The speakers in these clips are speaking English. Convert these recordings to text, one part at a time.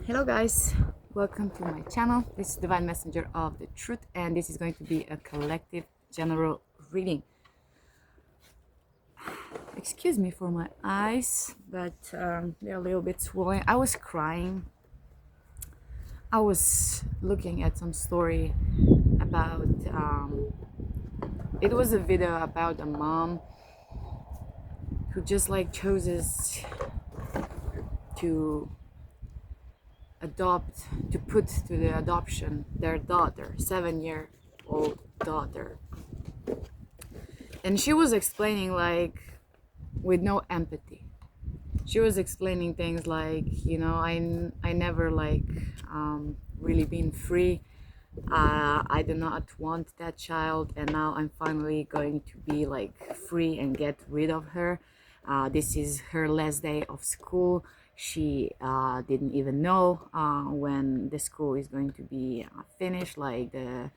Hello guys, welcome to my channel. This is Divine Messenger of the Truth, and this is going to be a collective general reading. Excuse me for my eyes, but they're a little bit swollen. I was crying. I was looking at some story about it was a video about a mom who just like chooses to put to the adoption their daughter, 7-year-old daughter. And she was explaining, like, with no empathy. She was explaining things like, I never really been free. I do not want that child, and now I'm finally going to be like free and get rid of her. This is her last day of school. She didn't even know when the school is going to be finished. Like the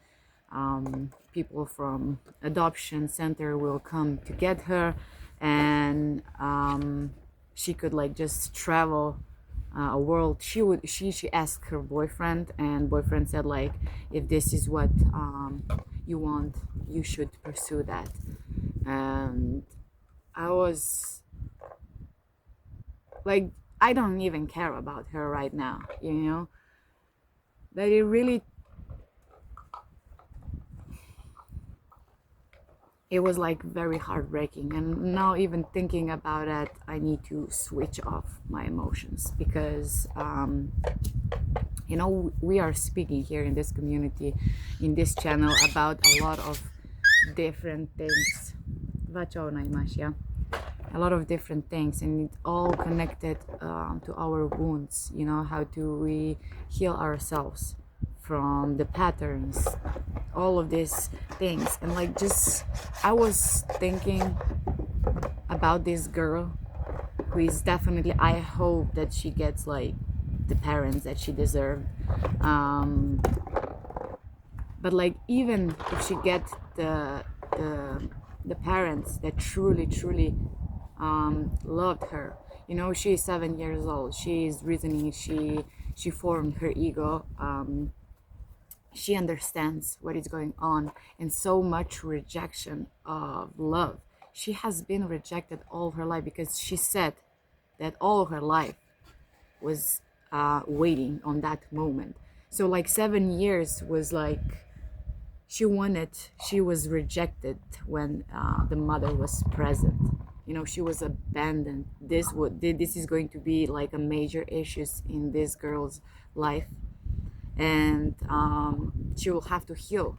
people from adoption center will come to get her, and she could like just travel a world. She asked her boyfriend, and boyfriend said like, if this is what you want, you should pursue that. And I was like, I don't even care about her right now, that it was like very heartbreaking. And now even thinking about it, I need to switch off my emotions, because we are speaking here in this community, in this channel, about a lot of different things. A lot of different things, and it's all connected to our wounds. How do we heal ourselves from the patterns, all of these things. And like, just I was thinking about this girl who is definitely, I hope that she gets like the parents that she deserved, but like, even if she gets the parents that truly loved her. She is 7 years old. She is reasoning. She formed her ego. She understands what is going on, and so much rejection of love. She has been rejected all her life, because she said that all her life was waiting on that moment. So like 7 years was like, she was rejected when the mother was present. She was abandoned. This is going to be like a major issues in this girl's life, and she will have to heal.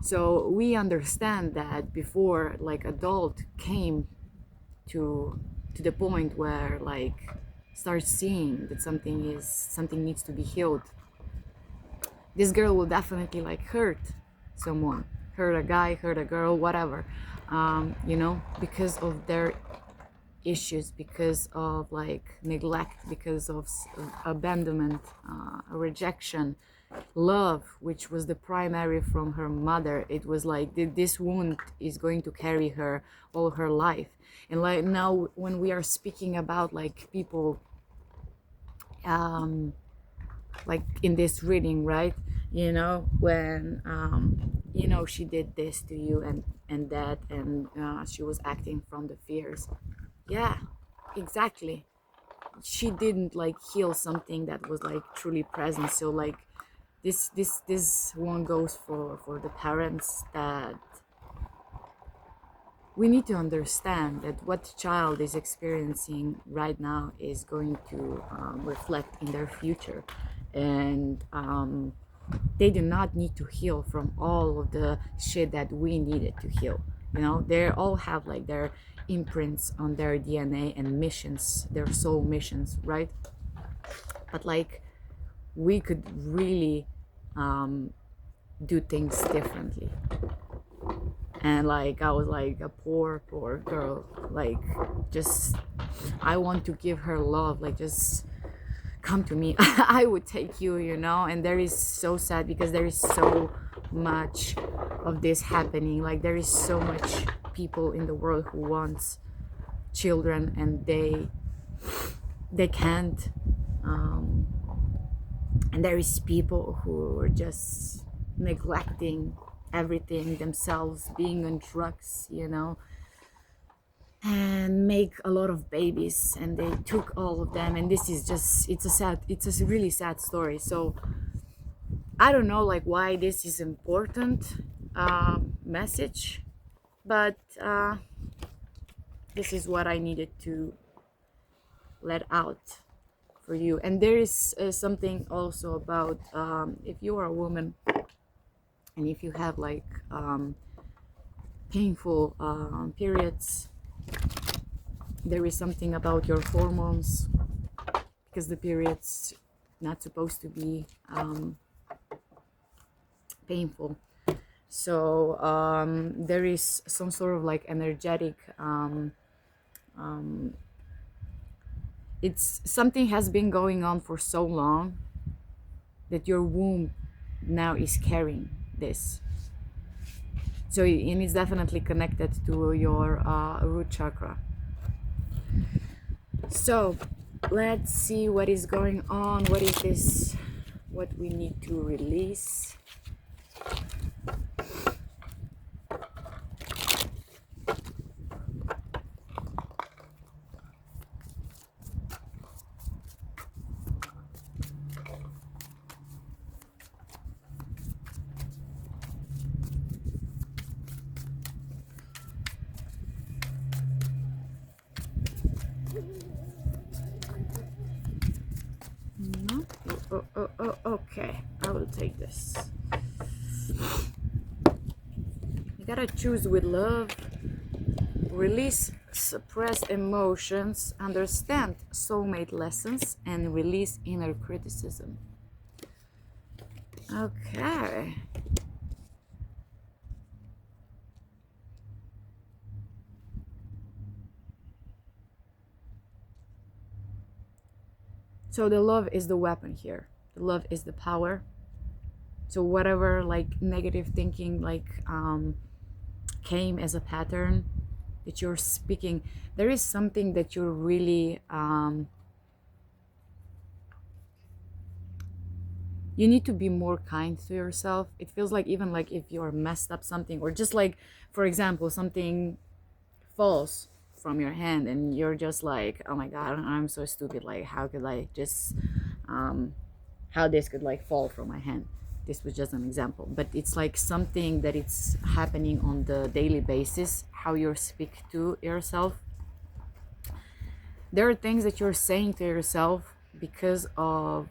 So we understand that before like adult came to the point where like starts seeing that something needs to be healed, this girl will definitely like hurt someone, hurt a guy, hurt a girl, whatever, because of their issues, because of like neglect, because of abandonment, rejection, love, which was the primary from her mother. It was like this wound is going to carry her all her life. And like now when we are speaking about like people like in this reading, right, when she did this to you and that, and she was acting from the fears. Yeah, exactly. She didn't like heal something that was like truly present. So like this one goes for the parents, that we need to understand that what child is experiencing right now is going to reflect in their future. And they do not need to heal from all of the shit that we needed to heal. They all have like their imprints on their DNA and missions, their soul missions, right? But like, we could really do things differently. And like, I was like a poor girl, like, just I want to give her love, like, just come to me. I would take you, and there is so sad, because there is so much of this happening. Like, there is so much people in the world who wants children, and they can't And there is people who are just neglecting everything themselves, being on drugs, you know, and make a lot of babies, and they took all of them. And this is just, it's a really sad story. So I don't know like why this is important message, but this is what I needed to let out for you. And there is something also about if you are a woman and if you have like painful periods, there is something about your hormones, because the period's not supposed to be painful. So there is some sort of like energetic it's something has been going on for so long that your womb now is carrying this. So and it's definitely connected to your root chakra. So let's see what is going on. What is this? What we need to release? Okay, I will take this. You gotta choose with love, release suppressed emotions, understand soulmate lessons, and release inner criticism. Okay. So the love is the weapon here. The love is the power. So whatever like negative thinking like came as a pattern that you're speaking, there is something that you're really you need to be more kind to yourself. It feels like even like if you're messed up something, or just like for example something falls from your hand and you're just like, oh my god, I'm so stupid, like how could I just how this could like fall from my hand. This was just an example, but it's like something that it's happening on the daily basis, how you speak to yourself. There are things that you're saying to yourself because of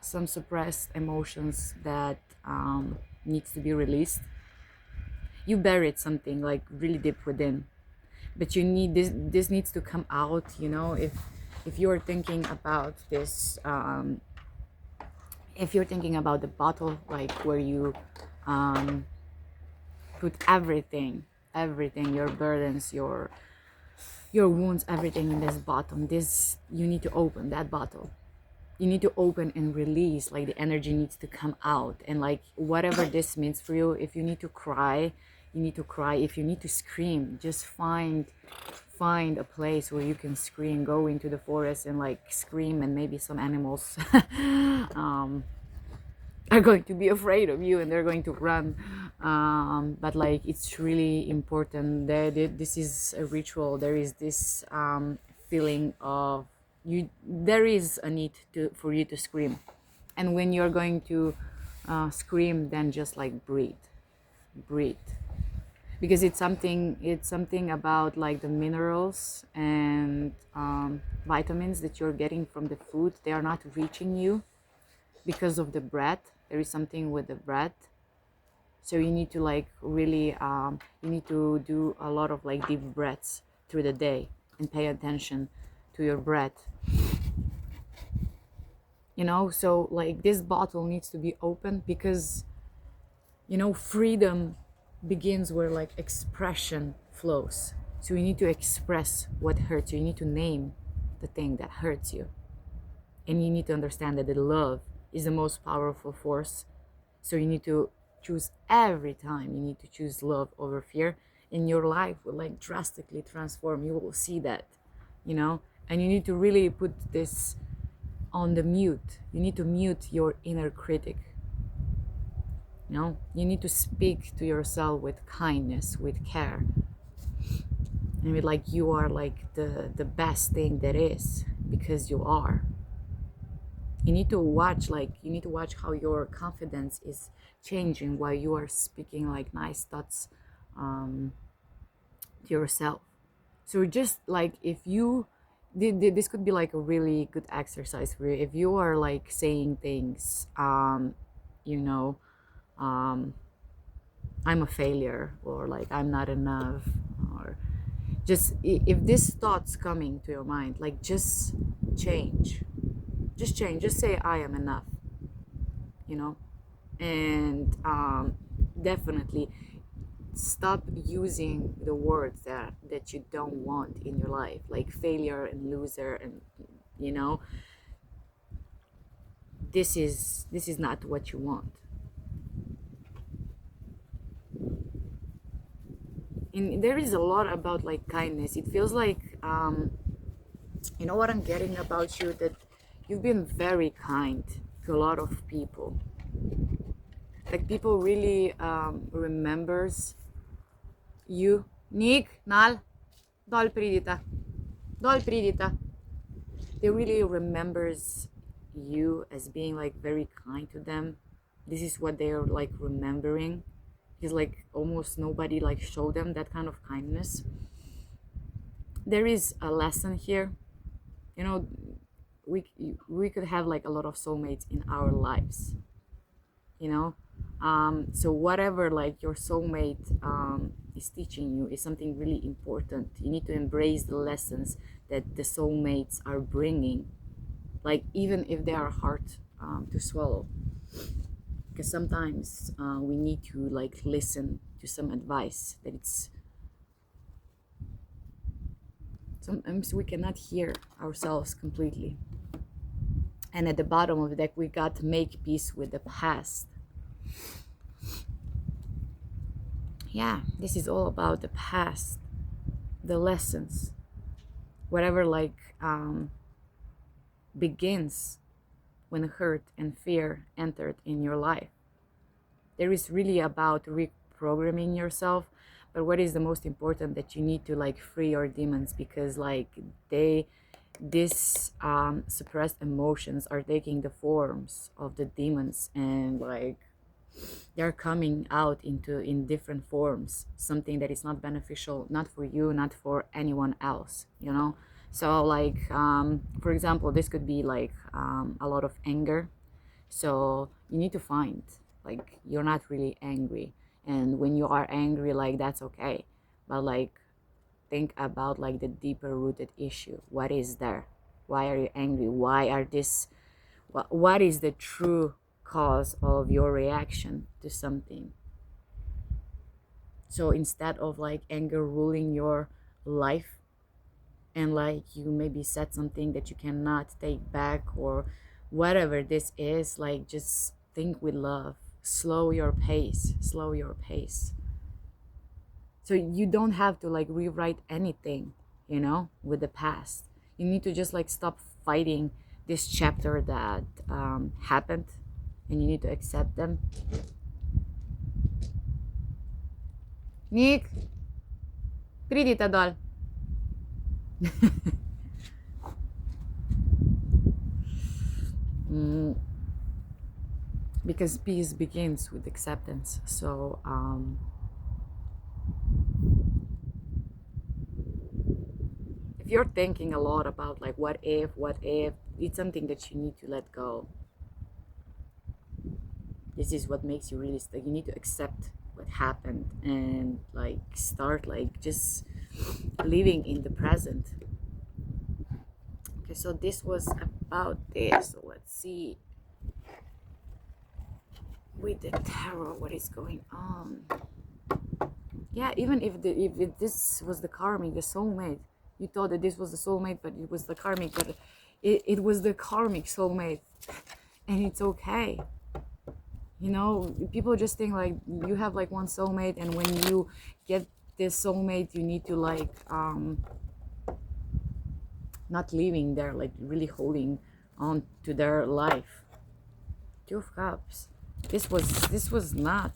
some suppressed emotions that needs to be released. You buried something like really deep within, but you need this needs to come out, you know. If you're thinking about this if you're thinking about the bottle, like where you put everything, your burdens, your wounds, everything in this bottle, this, you need to open that bottle. You need to open and release, like the energy needs to come out. And like whatever this means for you, if you need to cry, you need to cry. If you need to scream, just find a place where you can scream. Go into the forest and like scream, and maybe some animals are going to be afraid of you and they're going to run. But like it's really important that this is a ritual. There is this feeling of you, there is a need for you to scream. And when you're going to scream, then just like breathe, because it's something about like the minerals and vitamins that you're getting from the food. They are not reaching you because of the breath. There is something with the breath. So you need to like really you need to do a lot of like deep breaths through the day and pay attention to your breath, you know. So like this bottle needs to be open, because you know freedom begins where like expression flows. So you need to express what hurts you. You need to name the thing that hurts you, and you need to understand that the love is the most powerful force. So you need to choose every time, you need to choose love over fear, and your life will like drastically transform. You will see that, you know. And you need to really put this on the mute. You need to mute your inner critic. You know, you need to speak to yourself with kindness, with care, and with like you are like the best thing that is, because you are. You need to watch how your confidence is changing while you are speaking like nice thoughts to yourself. So just like if you this could be like a really good exercise for you if you are like saying things you know, I'm a failure, or like I'm not enough, or just if this thought's coming to your mind, like just change, just say I am enough, you know. And definitely stop using the words that you don't want in your life, like failure and loser, and you know, this is not what you want. And there is a lot about like kindness. It feels like you know what I'm getting about you, that you've been very kind to a lot of people. Like people really remembers you. Nick, Nal, dol pridita, dol pridita. They really remembers you as being like very kind to them. This is what they're like remembering. Because like almost nobody like showed them that kind of kindness. There is a lesson here. You know, we could have like a lot of soulmates in our lives, you know. So whatever like your soulmate is teaching you is something really important. You need to embrace the lessons that the soulmates are bringing, like even if they are hard to swallow, because sometimes we need to like listen to some advice that it's sometimes we cannot hear ourselves completely. And at the bottom of the deck we got to make peace with the past. Yeah, this is all about the past, the lessons, whatever like begins when hurt and fear entered in your life. There is really about reprogramming yourself, but what is the most important, that you need to like free your demons, because like these suppressed emotions are taking the forms of the demons, and like they're coming out in different forms, something that is not beneficial, not for you, not for anyone else, you know. So like for example, this could be like a lot of anger. So you need to find like you're not really angry, and when you are angry, like that's okay, but like think about like the deeper rooted issue. What is there? Why are you angry? Why are this what is the true cause of your reaction to something? So instead of like anger ruling your life, and like you maybe said something that you cannot take back, or whatever this is, like just think with love, slow your pace, slow your pace. So you don't have to like rewrite anything, you know, with the past. You need to just like stop fighting this chapter that happened, and you need to accept them. Nick, pridita doll. Because peace begins with acceptance. So if you're thinking a lot about like what if, it's something that you need to let go. This is what makes you really stuck. You need to accept what happened and like start like just living in the present. Okay, so this was about this. So let's see with the tarot what is going on. Yeah, even if this was the karmic, the soulmate, you thought that this was the soulmate, but it was the karmic, but it was the karmic soulmate, and it's okay. You know, people just think like you have like one soulmate, and when you get this soulmate, you need to like not living there, like really holding onto their life. Two of Cups. This was not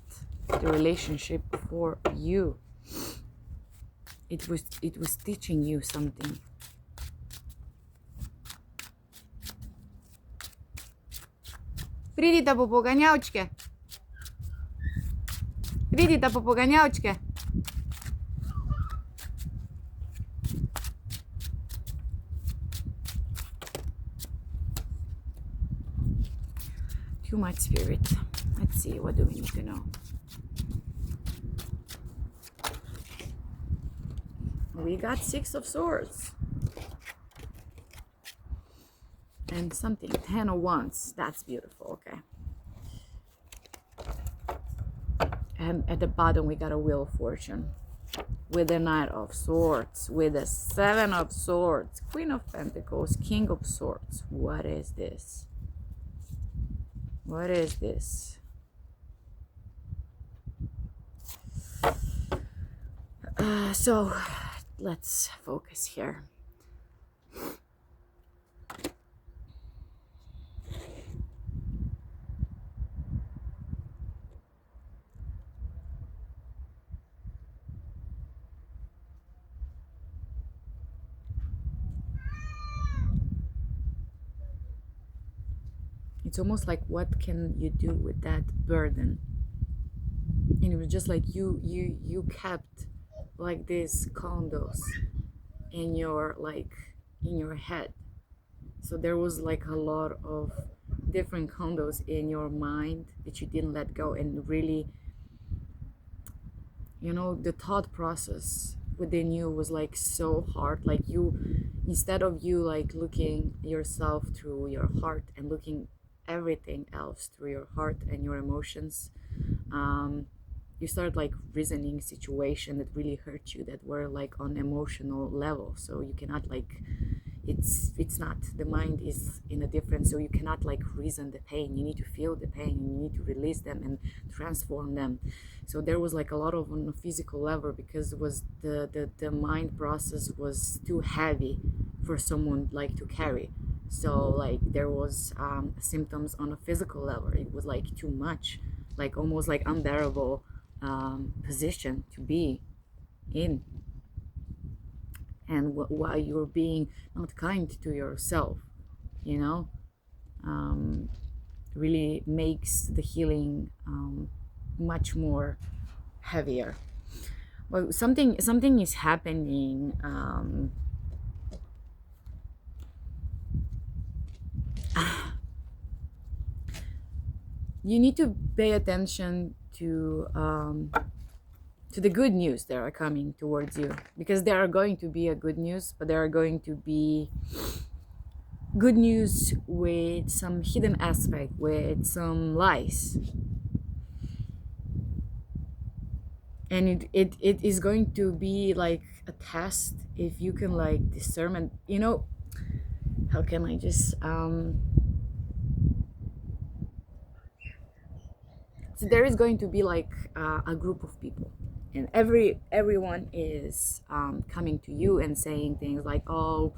the relationship for you. It was teaching you something. Прийдіть по поганячке. Прийдіть по поганячке. Too much, Spirit. Let's see, what do we need to know? We got Six of Swords. And something, 10 of Wands. That's beautiful, okay. And at the bottom, we got a Wheel of Fortune. With the Knight of Swords. With the Seven of Swords. Queen of Pentacles. King of Swords. What is this? What is this? So, let's focus here. It's almost like, what can you do with that burden? And it was just like you kept like these condos in your head. So there was like a lot of different condos in your mind that you didn't let go, and really, you know, the thought process within you was like so hard. Like, you, instead of you like looking yourself through your heart and looking everything else through your heart and your emotions, you start like reasoning situations that really hurt you, that were like on emotional level. So you cannot like, it's not, the mind is in a different, so you cannot like reason the pain. You need to feel the pain, and you need to release them and transform them. So there was like a lot of on a physical level, because it was the mind process was too heavy for someone like to carry. So like there was symptoms on a physical level. It was like too much, like almost like unbearable position to be in. And while you're being not kind to yourself, you know, really makes the healing much more heavier. Well, something is happening. You need to pay attention to the good news that are coming towards you, because there are going to be a good news, but there are going to be good news with some hidden aspect, with some lies. And it is going to be like a test if you can like discernment, you know, how can I just so there is going to be like a group of people, and everyone is coming to you and saying things like, oh,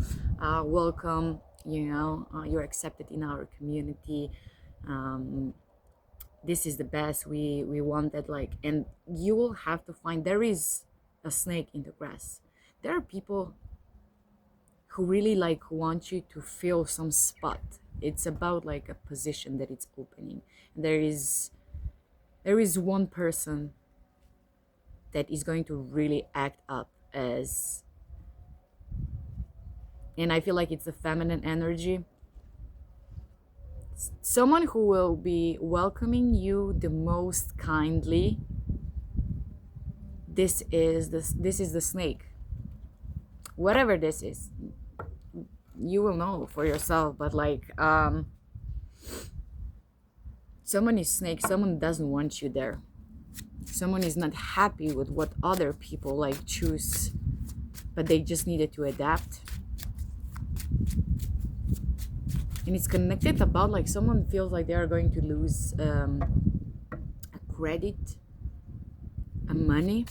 welcome, you know, you're accepted in our community, this is the best, we want that, like, and you will have to find, there is a snake in the grass. There are people who really like want you to fill some spot. It's about like a position that it's opening, and there is one person that is going to really act up as, and I feel like it's a feminine energy, someone who will be welcoming you the most kindly. This is the snake. Whatever this is, you will know for yourself, but like someone is snake, someone doesn't want you there. Someone is not happy with what other people like choose, but they just needed to adapt. And it's connected about like someone feels like they are going to lose a credit, a money,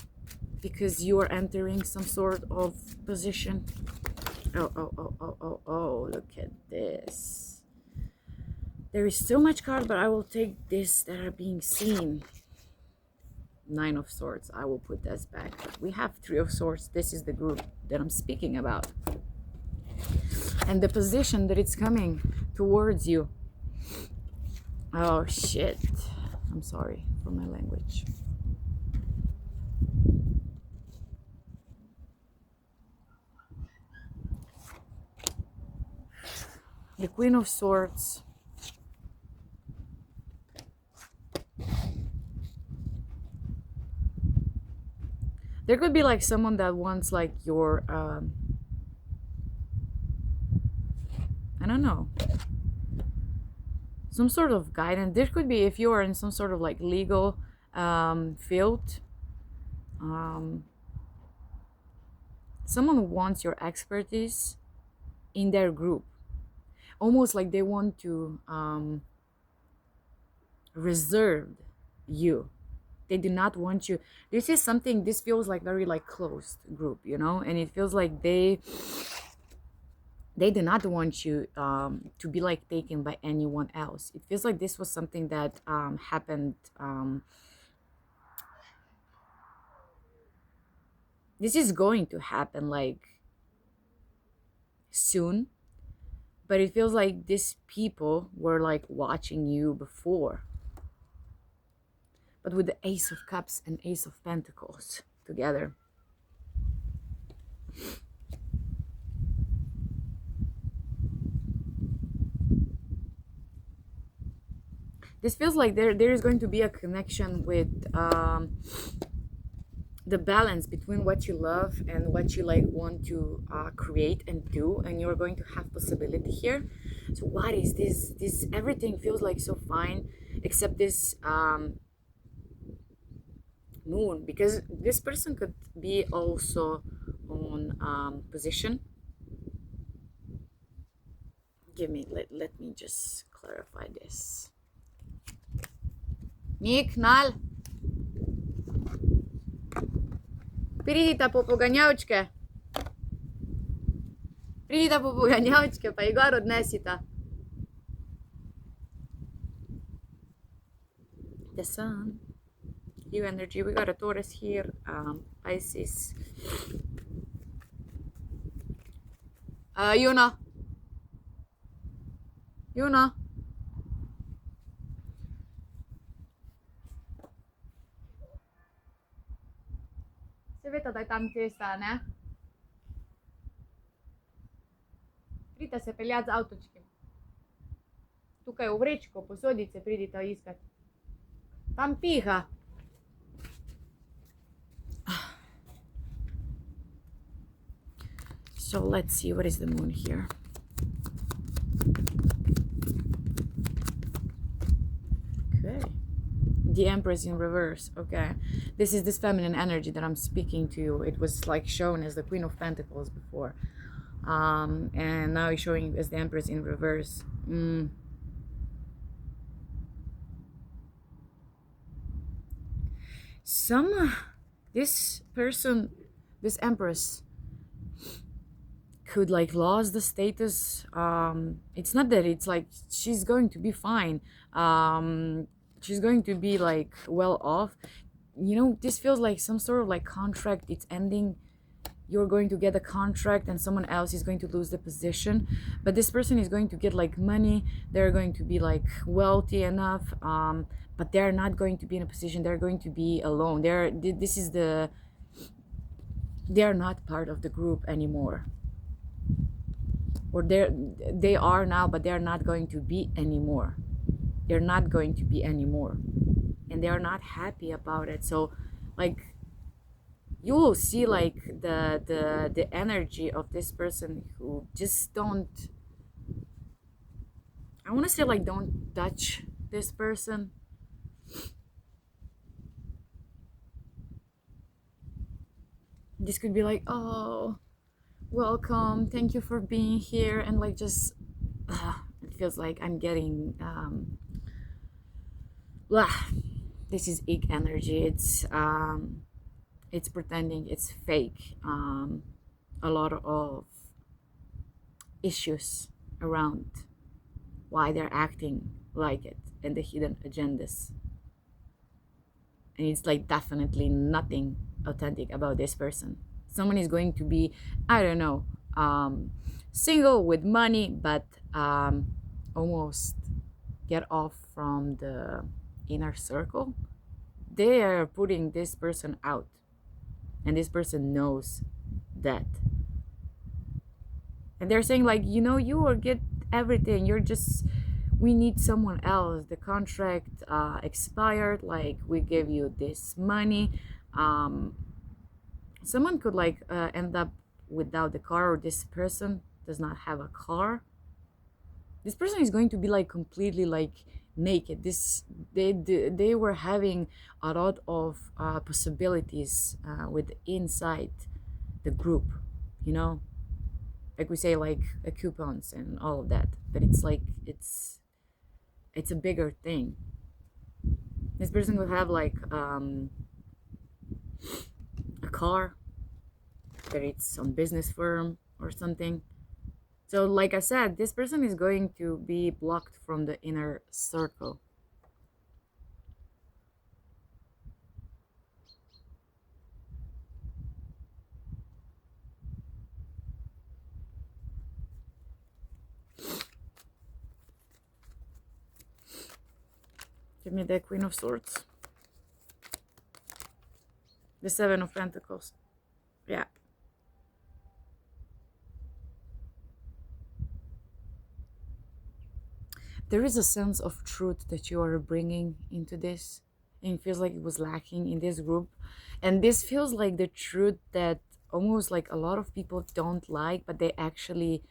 because you are entering some sort of position. Oh, look at this. There is so much card, but I will take this that are being seen. Nine of Swords. I will put this back. We have Three of Swords. This is the group that I'm speaking about. And the position that it's coming towards you. Oh, shit. I'm sorry for my language. The Queen of Swords. There could be like someone that wants like your, I don't know, some sort of guidance. There could be, if you are in some sort of like legal field, someone wants your expertise in their group. Almost like they want to reserve you. They do not want you. This is something, this feels like very like closed group, you know, and it feels like they do not want you to be like taken by anyone else. It feels like this was something that happened. This is going to happen like soon, but it feels like these people were like watching you before. But with the Ace of Cups and Ace of Pentacles together. This feels like there is going to be a connection with the balance between what you love and what you like want to create and do, and you're going to have possibility here. So what is this everything feels like so fine except this moon, because this person could be also on position. Let me just clarify this. Ник, Нал. Придите по поганявочке. Придите по поганявочке, па Игор однесите. The Sun. New energy. We got a Taurus here, Pisces. Yuna. Se veta da tam cesta, ne? Pridite se peljati z avtočkim. Tukaj v vrečko, posodice pridite iskati. Tam piha. So let's see, what is the moon here? Okay. The Empress in reverse. Okay. This is this feminine energy that I'm speaking to you. It was like shown as the Queen of Pentacles before. And now it's showing as the Empress in reverse. This person, this Empress, could like lose the status. It's not that it's like she's going to be fine. She's going to be like well off. You know, this feels like some sort of like contract. It's ending. You're going to get a contract and someone else is going to lose the position. But this person is going to get like money. They're going to be like wealthy enough. But they're not going to be in a position. They're going to be alone. They're not part of the group anymore. Or they are now, but they're not going to be anymore. They're not going to be anymore. And they're not happy about it. So like you will see like the energy of this person who just don't, I want to say like don't touch this person. This could be like, oh, welcome, thank you for being here, and like just it feels like I'm getting this is ick energy. It's pretending, it's fake. A lot of issues around why they're acting like it, and the hidden agendas. And it's like definitely nothing authentic about this person. Someone is going to be, I don't know, single with money, but almost get off from the inner circle. They are putting this person out, and this person knows that. And they're saying, like, you will get everything. You're just, we need someone else. The contract expired. Like, we gave you this money. Um, Someone could like end up without the car, or this person does not have a car. This person is going to be like completely like naked. They were having a lot of possibilities with inside the group, you know, like we say, like coupons and all of that. But it's like it's a bigger thing. This person could have like a car, that it's some business firm or something. So like I said, this person is going to be blocked from the inner circle. Give me the Queen of Swords. The Seven of Pentacles. Yeah. There is a sense of truth that you are bringing into this. And it feels like it was lacking in this group. And this feels like the truth that almost like a lot of people don't like, but they actually,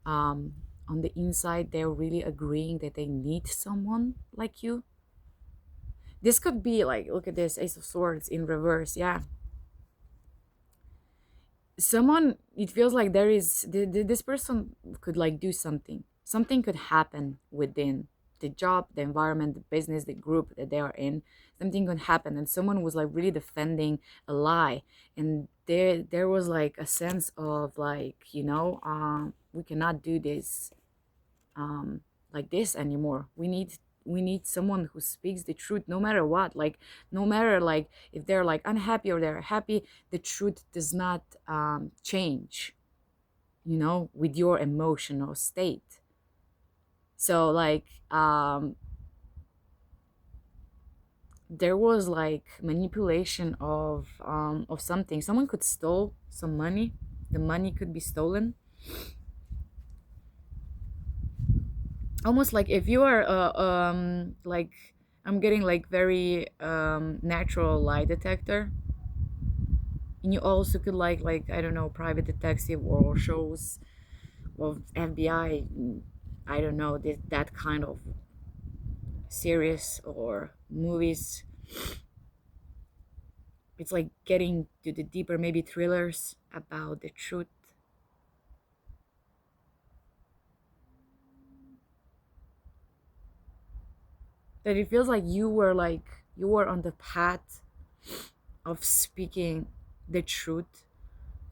on the inside, they're really agreeing that they need someone like you. This could be like, look at this, Ace of Swords in reverse. Yeah. Someone, it feels like there is, this person could like do something could happen within the job, the environment, the business, the group that they are in. Something could happen, and someone was like really defending a lie, and there was like a sense of like, we cannot do this like this anymore. We need someone who speaks the truth no matter what. Like, no matter like if they're like unhappy or they're happy, the truth does not change, with your emotional state. So like there was like manipulation of something. Someone could stole some money. The money could be stolen. Almost like if you are like, I'm getting like very natural lie detector, and you also could like I don't know, private detective or shows of FBI. I don't know, that kind of series or movies. It's like getting to the deeper, maybe thrillers about the truth. That it feels like you were on the path of speaking the truth.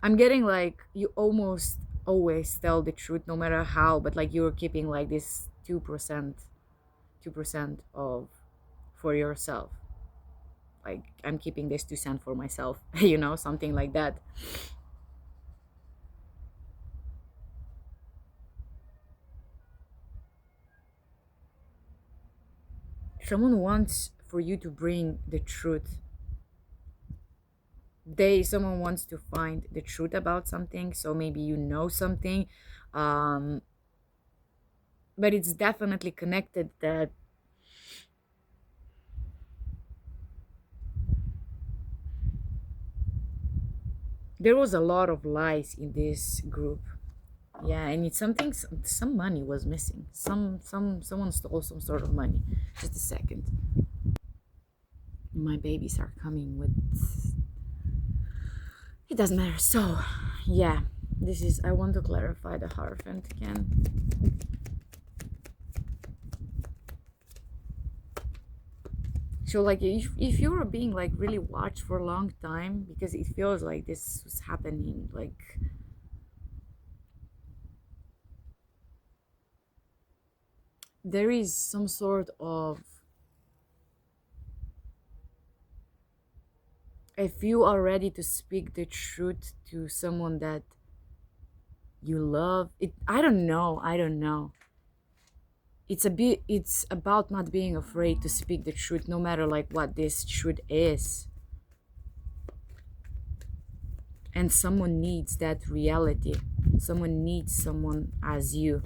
I'm getting like you almost always tell the truth no matter how, but like you're keeping like this 2% of for yourself. Like, I'm keeping this 2 cents for myself, something like that. Someone wants for you to bring the truth. Someone wants to find the truth about something, so maybe something, um but it's definitely connected that there was a lot of lies in this group. Yeah, and it's something, some money was missing. Someone stole some sort of money. Just a second. My babies are coming with, it doesn't matter. So yeah, this is, I want to clarify the Hierophant again. So like if you're being like really watched for a long time, because it feels like this was happening, like there is some sort of, if you are ready to speak the truth to someone that you love, it, I don't know, it's about not being afraid to speak the truth, no matter like what this truth is. And someone needs that reality, someone needs someone as you,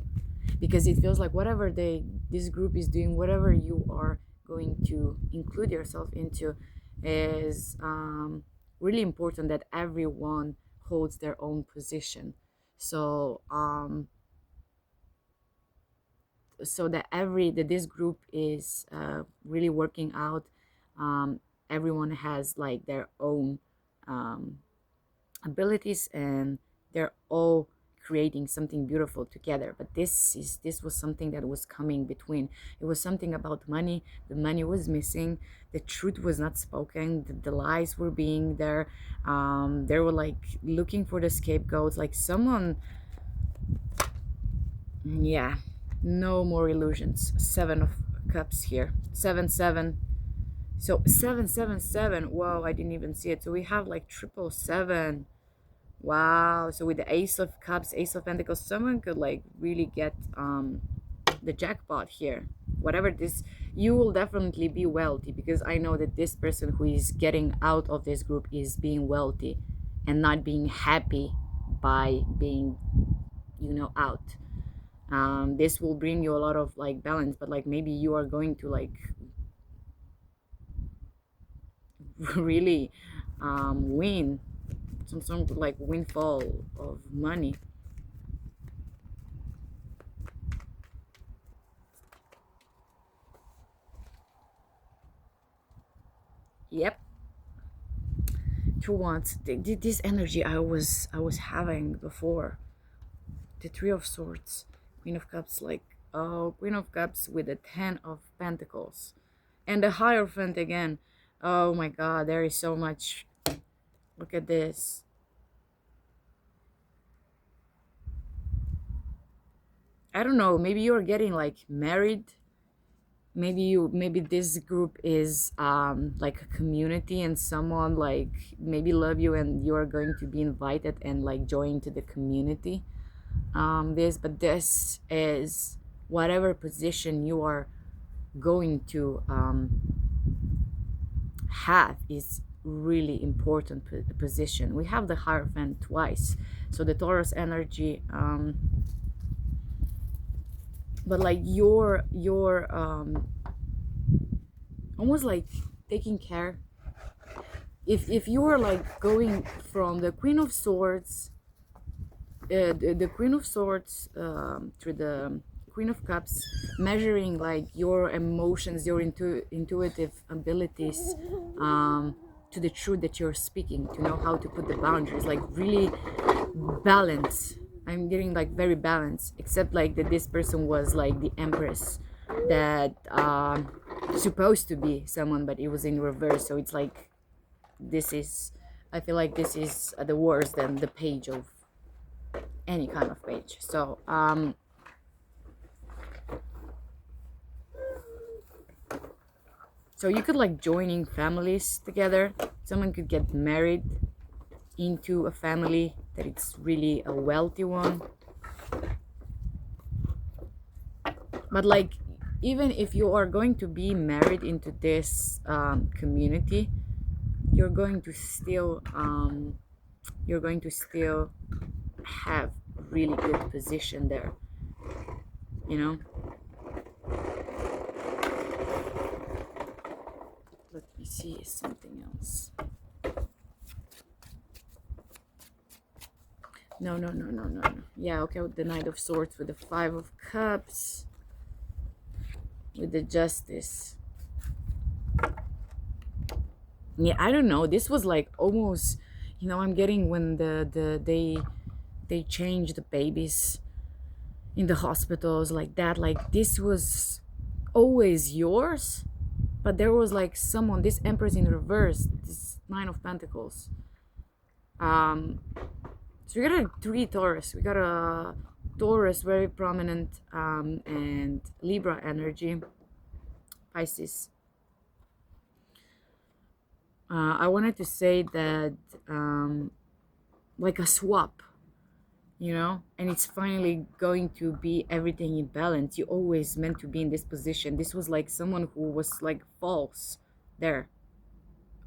because it feels like whatever this group is doing, whatever you are going to include yourself into, is really important that everyone holds their own position. So so that this group is really working out. Everyone has like their own um, abilities, and they're all creating something beautiful together. But this was something that was coming between. It was something about money. The money was missing, the truth was not spoken, the lies were being there. They were like looking for the scapegoats, like someone. Yeah, no more illusions. 7 of Cups here, 7 7. So 7 7 7. Whoa, I didn't even see it. So we have like 777. Wow. So with the Ace of Cups, Ace of Pentacles, someone could like really get the jackpot here. Whatever this, you will definitely be wealthy, because I know that this person who is getting out of this group is being wealthy and not being happy by being, out. This will bring you a lot of like balance, but like maybe you are going to like really win some sort of like windfall of money. Yep. Two Wands. This energy I was having before. The Three of Swords, Queen of Cups, like, oh, Queen of Cups with the 10 of Pentacles, and the Hierophant again. Oh my God, there is so much. Look at this. I don't know. Maybe you're getting like married. Maybe this group is like a community, and someone like maybe love you, and you are going to be invited and like join to the community. This is whatever position you are going to have is really important position. We have the Hierophant twice, so the Taurus energy, but like your almost like taking care. If you are like going from the Queen of Swords, the Queen of Swords, to the Queen of Cups, measuring like your emotions, your intuitive abilities, to the truth that you're speaking, to know how to put the boundaries, like really balance. I'm getting like very balanced, except like that this person was like the Empress, that supposed to be someone, but it was in reverse. So it's like this is, I feel like this is the worse than the Page of any kind of page. So you could like joining families together. Someone could get married into a family that it's really a wealthy one. But like, even if you are going to be married into this community, you're going to still have really good position there, you know. Let me see something else. No. Yeah, okay, with the Knight of Swords, with the 5 of Cups, with the Justice. Yeah, I don't know. This was like almost, I'm getting when they change the babies in the hospitals like that. Like this was always yours, but there was like someone, this Empress in reverse, this 9 of Pentacles. So we got a 3 Taurus, we got a Taurus, very prominent, and Libra energy, Pisces. I wanted to say that like a swap, you know, and it's finally going to be everything in balance. You always meant to be in this position. This was like someone who was like false there,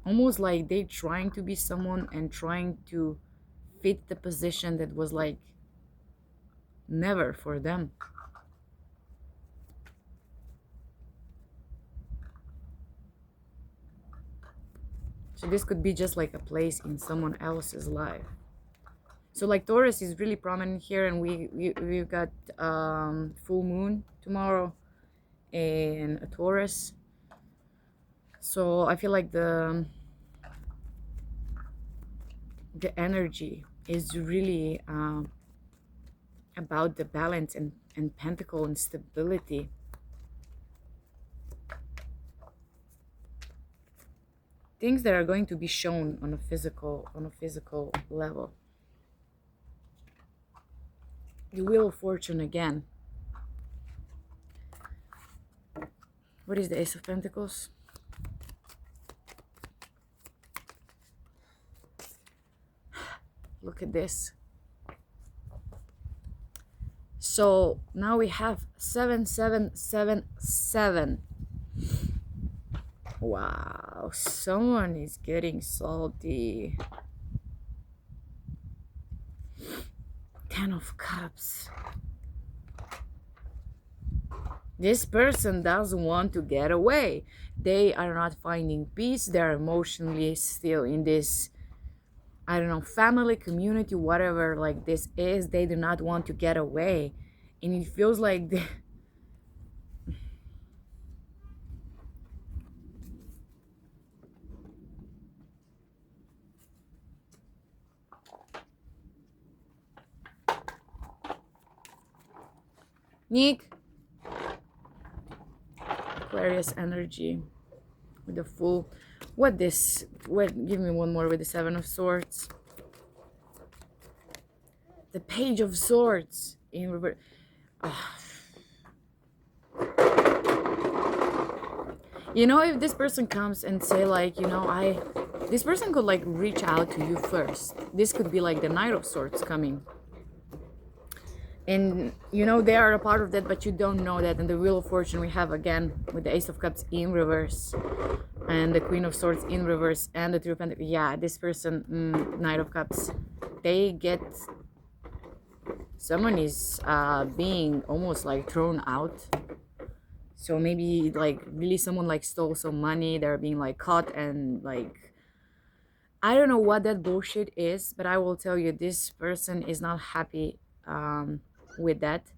almost like they trying to be someone and trying to fit the position that was like never for them. So this could be just like a place in someone else's life. So like Taurus is really prominent here, and we've got full moon tomorrow in a Taurus. So I feel like the energy is really about the balance and pentacle and stability. Things that are going to be shown on a physical level. The Wheel of Fortune again. What is the Ace of Pentacles? Look at this. So now we have 7777. Wow, someone is getting salty. 10 of Cups. This person doesn't want to get away. They are not finding peace. They're emotionally still in this, I don't know, family, community, whatever like this is. They do not want to get away. And it feels like they... Nick. Aquarius energy with the Fool. What give me one more with the Seven of Swords. The Page of Swords in reverse. You know, if this person comes and say like, you know, this person could like reach out to you first. This could be like the Knight of Swords coming. And you know they are a part of that, but you don't know that. And the Wheel of Fortune we have again with the Ace of Cups in reverse and the Queen of Swords in reverse and the Three of Pentacles. Yeah, this person, Knight of Cups, they get, someone is being almost like thrown out. So maybe like really someone like stole some money. They're being like caught and like, I don't know what that bullshit is, but I will tell you this person is not happy with that.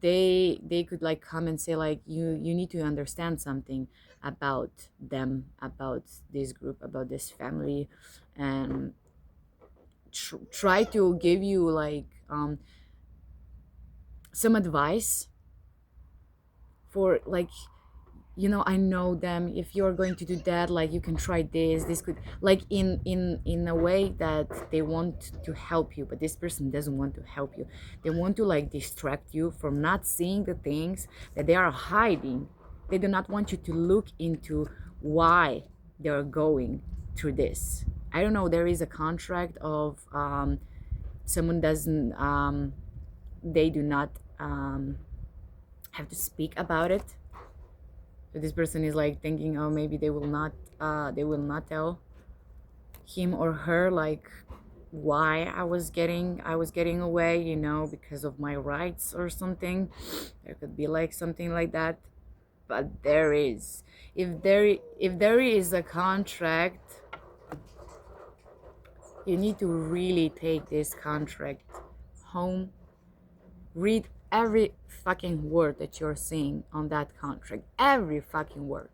They could like come and say like, you need to understand something about them, about this group, about this family, and try to give you like some advice for like, you know, I know them, if you're going to do that, like you can try this could like in a way that they want to help you, but this person doesn't want to help you. They want to like distract you from not seeing the things that they are hiding. They do not want you to look into why they're going through this. I don't know, there is a contract of someone doesn't they do not have to speak about it. So this person is like thinking, oh, maybe they will not tell him or her like why I was getting away, you know, because of my rights or something. There could be like something like that. But there is, if there is a contract, you need to really take this contract home, read every fucking word that you're seeing on that contract, every fucking word.